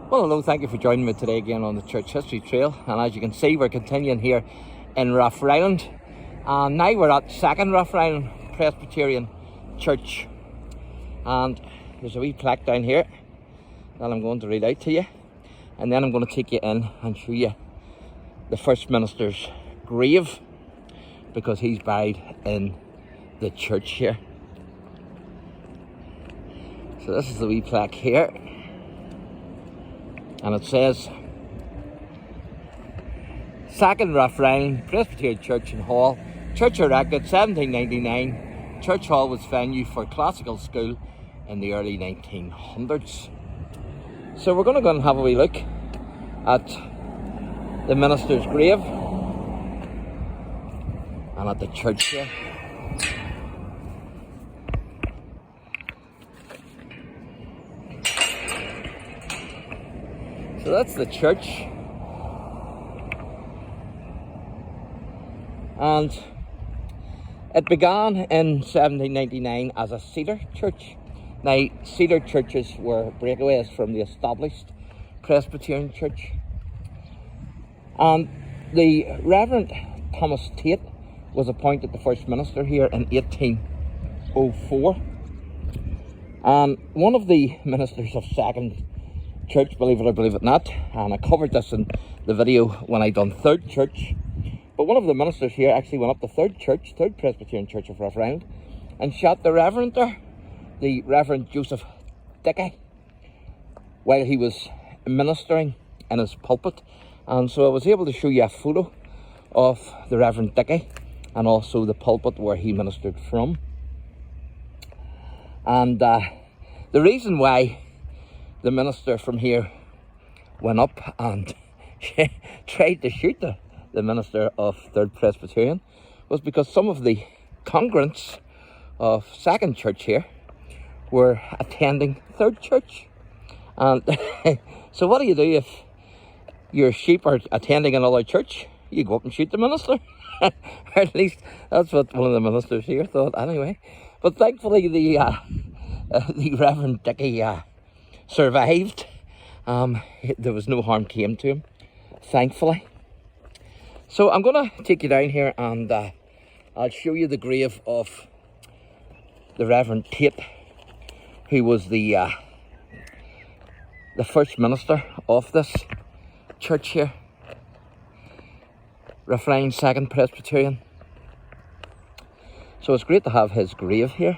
Well, hello, thank you for joining me today again on the Church History Trail. And as you can see, we're continuing here in RATHFRILAND. And now we're at 2nd RATHFRILAND Presbyterian Church. And there's a wee plaque down here that I'm going to read out to you. And then I'm going to take you in and show you the first minister's grave, because he's buried in the church here. So this is the wee plaque here. And it says, 2nd RATHFRILAND Presbyterian Church and Hall, church erected 1799. Church hall was venue for classical school in the early 1900s. So we're going to go and have a wee look at the minister's grave and at the church here. So that's the church, and it began in 1799 as a cedar church. Now, cedar churches were breakaways from the established Presbyterian church, and the Reverend Thomas Tate was appointed the first minister here in 1804, and one of the ministers of 2nd Church, believe it or believe it not, and I covered this in the video when I done 3rd Church, but one of the ministers here actually went up to 3rd Church, 3rd Presbyterian Church of RATHFRILAND, and shot the Reverend there, the Reverend Joseph Dickey, while he was ministering in his pulpit. And so I was able to show you a photo of the Reverend Dickey and also the pulpit where he ministered from. And the reason why the minister from here went up and tried to shoot the minister of 3rd Presbyterian was because some of the congregants of 2nd Church here were attending 3rd Church. And so what do you do if your sheep are attending another church? You go up and shoot the minister. Or at least that's what one of the ministers here thought anyway. But thankfully the Reverend Dickey survived. There was no harm came to him, thankfully. So I'm going to take you down here and I'll show you the grave of the Reverend Tate, who was the first minister of this church here, RATHFRILAND 2nd Presbyterian. So it's great to have his grave here.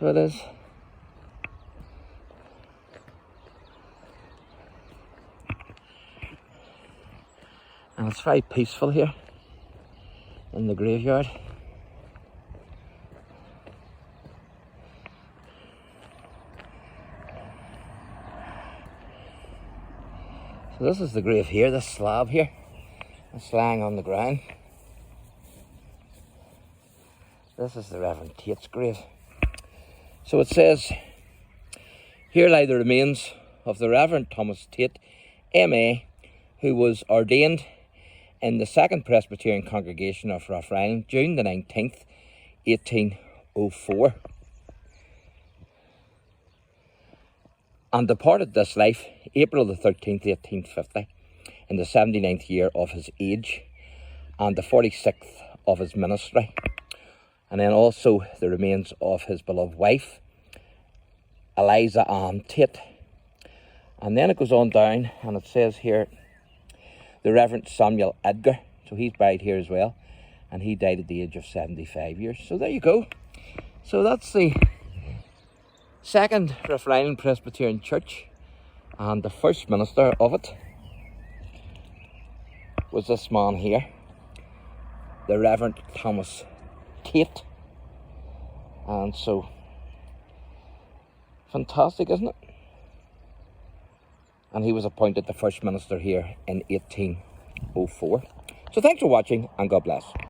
So it is. And it's very peaceful here in the graveyard. So this is the grave here, this slab here. It's lying on the ground. This is the Reverend Tate's grave. So it says, here lie the remains of the Reverend Thomas Tate, M.A., who was ordained in the 2nd Presbyterian Congregation of RATHFRILAND, June the 19th, 1804, and departed this life April the 13th, 1850, in the 79th year of his age and the 46th of his ministry. And then also the remains of his beloved wife, Eliza Ann Tate. And then it goes on down and it says here, the Reverend Samuel Edgar, so he's buried here as well, and he died at the age of 75 years. So there you go. So that's the 2nd RATHFRILAND Presbyterian Church, and the first minister of it was this man here, the Reverend Thomas Tate. And so, fantastic, isn't it? And he was appointed the first minister here in 1804. So thanks for watching, and God bless.